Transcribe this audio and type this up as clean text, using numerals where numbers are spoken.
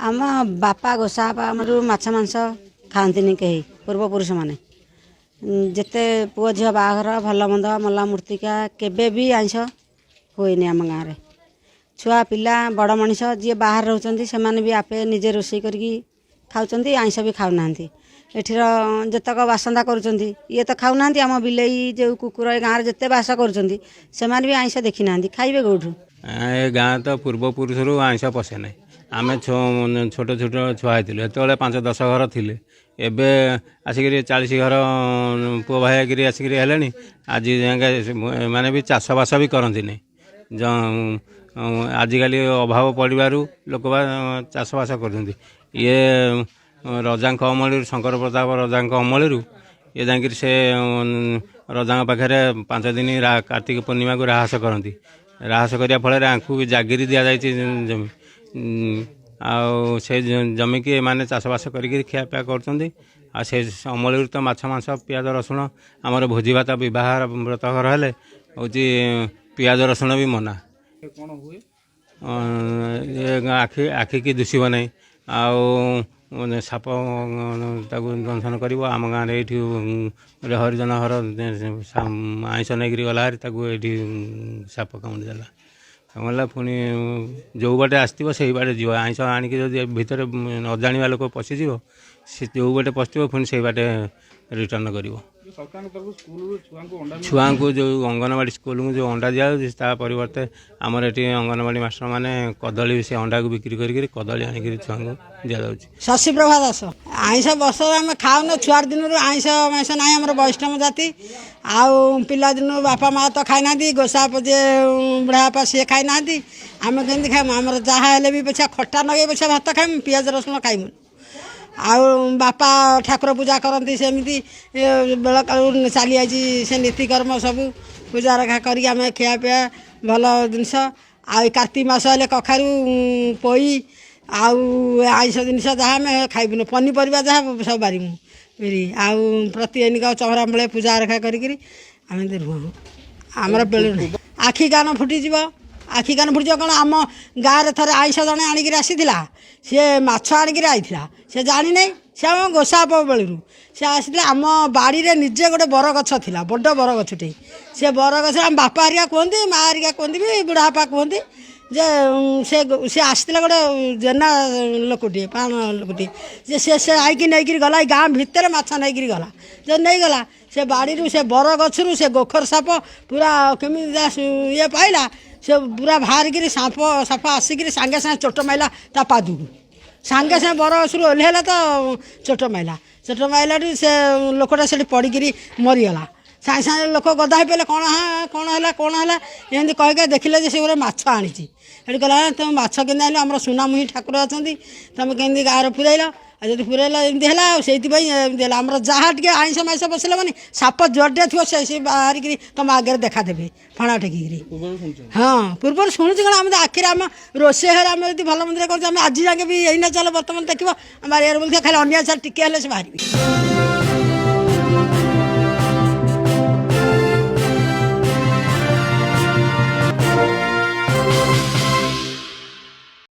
आम बापा गोसा बापा माछ मांस खाती कहीं पूर्वपुरुष मैंने जिते पुओ झील बाहर भल मंद मला मूर्तिका केबे भी आइंस हुए आम गाँव में छुआ पिला बड़ मनीष जी बाहर रोचे से भी आपे निजे रोषे करके खाऊँ आइंस भी खाऊना एठिर जतक बासंदा करुँच ये तो खाऊना आम बिलई जो कुकुर गाँव जिते बास कर भी आइंस देखी ना खाइबे कौटू गाँ तो पूर्वपुरुष आइंस पशे ना आम छोट छोट छुआ होते जो 5-10 घर थे एबे आसिक 40 घर पुओ भाई आसिक है आज माने भी चाषबास भी करती आजिकल अभाव पड़ू लोक चाषबास कर ये रजा अमल शंकर प्रताप रजा अमल ये जाकि से रजा पाखे 5 दिन कार्तिक पूर्णिमा को राहस करती राहस करने फल आंकु भी जागिरी दि जाए जमी से जमी की माने चाषबास करके खियापिया कर अमल तो माछ मांस पियाज रसुण आमर भोजी भात बह व्रत घर हेले हूँ पियाज रसुण भी मना आखि आखि की दुषिब ना साप दंशन कर आम गाँव ये हरिजन हर आइंस नहीं गला ये साप कामुड़ी देला कमला पुणी जो बाटे आसो से बाटे जीव आइंस आणिक भितर अजाणा लोक पशिज से जो बाटे पशु पुणी से बाटे रिटर्न कर छुआ को जो अंगनवाड़ी स्कूल को जो अंडा दिया परिवर्ते आमर ये अंगनवाड़ी मास्टर मैंने कदली से अंडा को बिक्री कर कदली आणिक छुआ को दि जाऊँ शशि प्रभा दास आइंस बस आम खाऊन छुआर दिन आइंस माइंस ना आम वैष्णव जाति आउ पिला दिन बापा माँ तो खाई ना गोसा जे बुढ़ा बापा सी खाई ना आम कमी खाइमु आमर जहाँ भी पछा खटा नगे पछा भात खाइमु पियाज रसुण खाइमु आउ बापा ठाकुर पूजा करती सेमती बेल कालू चली आई से नीतिकर्म सब पूजा रखा करें खिया पिया भल जिनस आ कार्तिक मास हेल्ले कखारू पोई आउ आइंस जिनस जहाँ आम खाइबुन पनीपरिया जहाँ सब बारिमु बिरी आउ प्रतिदिन चौरा मूले पूजा रखा करी रुह आमर बेलू आखि कान फुटिज आखि कान फुटिज कौन आम गाँव में थोड़े आइंस जड़े आणिक आसीला सी माछ आणिक आईला से जानी नहीं से आम गोसाप बेलू से आसला आम बाड़ी रे निजे गोटे बर गछ था बड़ बर गछटे से बर गछ आम बापा हरिका कहते माँ हरिका कहते भी बुढ़ा बापा कहते जे से आसला गोटे जेना लोकटे पान लोकटे से आईकी नहीं गला गाँ भितर माछ नहीं गला जो नहीं गला से बाड़ी से बर गछरू से गोखर साप पूरा केमी ये पाइला से पूरा बाहर कर साप आसिक सागे सागे चोट माइला ता पादू सागे सागे बर गछरू ओह्लैला तो चोट माइला से लोकटा से पड़ी मरीगला सागे सागे लोक गदा हो पे कौन है एमती कहीके देखिले से गोटे माछ आनी ये कहला तुम माछ के आम सुना मुही ठाकुर अच्छा तुम कमी गाँव पुरैल जब पुरैल एमती है से आम जहाँ टे आइंस माइंस बसले मैंने साप जोड़े थो से बाहर तुम आगे देखादेवे फणा टेक हाँ पूर्व शुणु कौन आम आखिर आम रोषे आम यदि भल मंदिर कर आज जाके भी यही ना चल बर्तमान देखो खाली अनिया टिके से बाहर